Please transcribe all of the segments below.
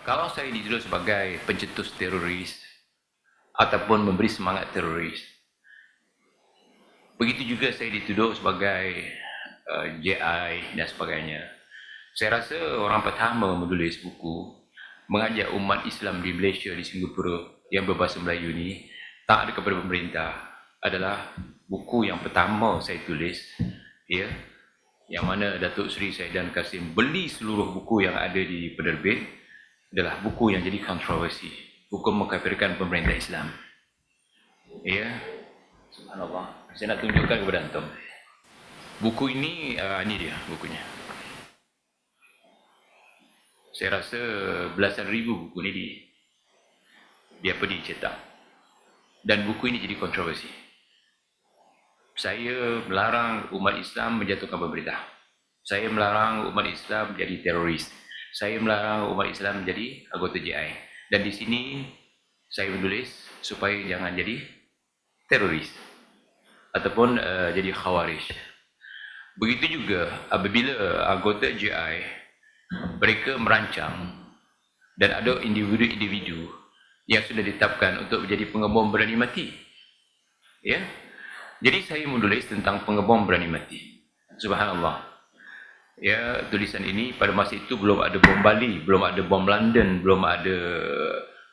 Kalau saya dituduh sebagai pencetus teroris ataupun memberi semangat teroris, begitu juga saya dituduh sebagai JI dan sebagainya. Saya rasa orang pertama menulis buku mengajak umat Islam di Malaysia, di Singapura yang berbahasa Melayu ni taat kepada pemerintah adalah buku yang pertama saya tulis, ya, yang mana Datuk Seri Saidan Kasim beli seluruh buku yang ada di penerbit, adalah buku yang jadi kontroversi, hukum mengkafirkan pemerintah Islam. Ya, subhanallah. Saya nak tunjukkan kepada antum. Buku ini, ini dia bukunya. Saya rasa belasan ribu buku ni dicetak. Dan buku ini jadi kontroversi. Saya melarang umat Islam menjatuhkan pemerintah. Saya melarang umat Islam menjadi teroris. Saya melarang umat Islam menjadi anggota JI. Dan di sini saya menulis supaya jangan jadi teroris ataupun jadi khawarij. Begitu juga apabila anggota JI mereka merancang dan ada individu-individu yang sudah ditetapkan untuk menjadi pengebom berani mati. Ya. Jadi saya menulis tentang pengebom berani mati. Subhanallah. Ya, tulisan ini pada masa itu belum ada bom Bali, belum ada bom London, belum ada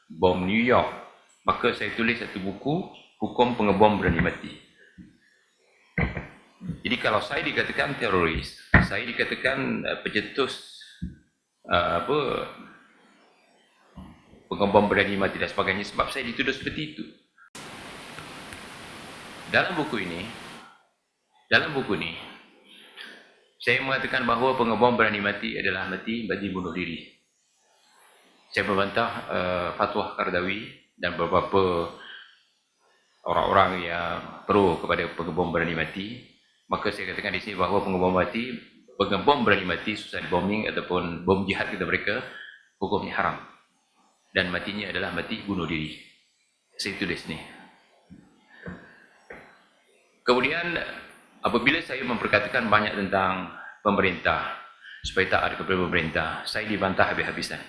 bom New York. Maka saya tulis satu buku, Hukum Pengebom Berani Mati. Jadi kalau saya dikatakan teroris, saya dikatakan pencetus pengebom berani mati dan sebagainya sebab saya dituduh seperti itu. Dalam buku ini, saya mengatakan bahawa pengebom berani mati adalah mati bagi bunuh diri. Saya membantah fatwa Qaradawi dan beberapa orang-orang yang pro kepada pengebom berani mati. Maka saya katakan di sini bahawa pengebom berani mati, suicide bombing ataupun bom jihad kepada mereka, hukumnya haram. Dan matinya adalah mati bunuh diri. Saya tulis ni. Kemudian apabila saya memperkatakan banyak tentang pemerintah, supaya taat kepada pemerintah, saya dibantah habis-habisan.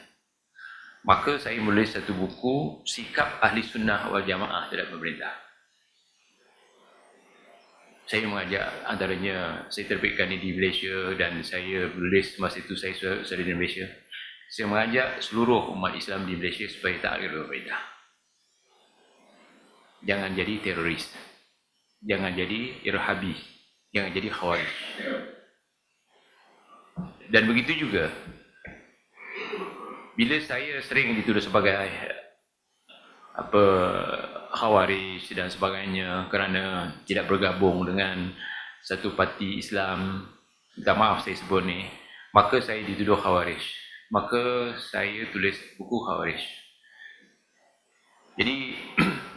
Maka saya menulis satu buku, Sikap Ahli Sunnah wal Jamaah terhadap pemerintah. Saya mengajak, antaranya saya terbitkan ini di Malaysia dan saya menulis masa itu saya sudah di Malaysia. Saya mengajak seluruh umat Islam di Malaysia supaya taat kepada pemerintah. Jangan jadi teroris. Jangan jadi irhabi. Jangan jadi khawarij. Dan begitu juga, bila saya sering dituduh sebagai khawarij dan sebagainya kerana tidak bergabung dengan satu parti Islam, minta maaf saya sebut ni, maka saya dituduh khawarij. Maka saya tulis buku khawarij. Jadi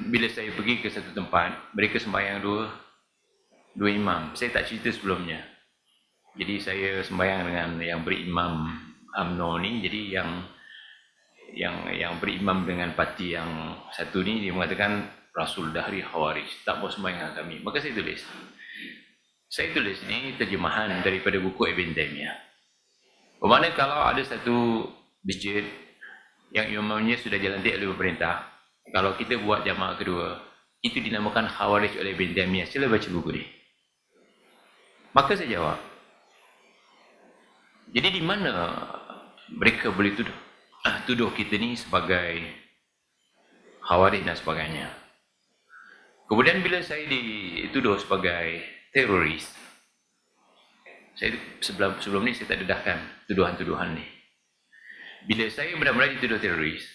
bila saya pergi ke satu tempat, mereka sembahyang dua imam. Saya tak cerita sebelumnya. Jadi saya sembahyang dengan yang berimam UMNO ni. Jadi yang berimam dengan parti yang satu ni, dia mengatakan Rasul Dahri Khawarij, tak mau sembahyang kami. Maka saya tulis. Saya tulis ni terjemahan daripada buku Ibn Taymiyah. Bermakna kalau ada satu masjid yang imamnya sudah dilantik oleh pemerintah, kalau kita buat jamaah kedua, itu dinamakan Khawarij oleh Ibn Taymiyah. Sila baca buku ni. Maka saya jawab, jadi di mana mereka boleh tuduh kita ni sebagai khawarij dan sebagainya. Kemudian bila saya dituduh sebagai teroris, saya sebelum ni saya tak dedahkan tuduhan-tuduhan ni. Bila saya benar-benar dituduh teroris,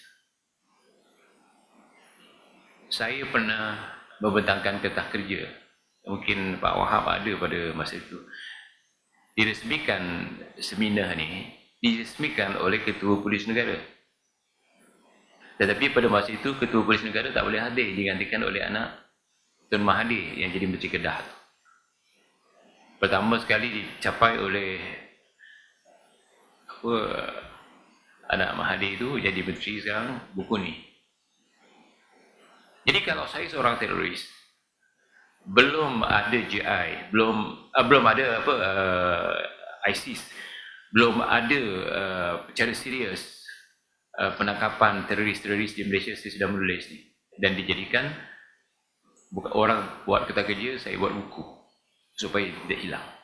saya pernah membentangkan kertas kerja. Mungkin Pak Wahab ada pada masa itu. Diresmikan seminar ni, diresmikan oleh Ketua Polis Negara. Tetapi pada masa itu, Ketua Polis Negara tak boleh hadir, digantikan oleh anak Tun Mahathir yang jadi Menteri Kedah. Pertama sekali dicapai oleh anak Mahathir itu jadi Menteri sekarang, buku ni. Jadi kalau saya seorang teroris, belum ada JI, belum ada ISIS, belum ada secara serius penangkapan teroris-teroris di Malaysia, saya sudah menulis ni. Dan dijadikan, bukan orang buat kata kerja, saya buat buku supaya tidak hilang.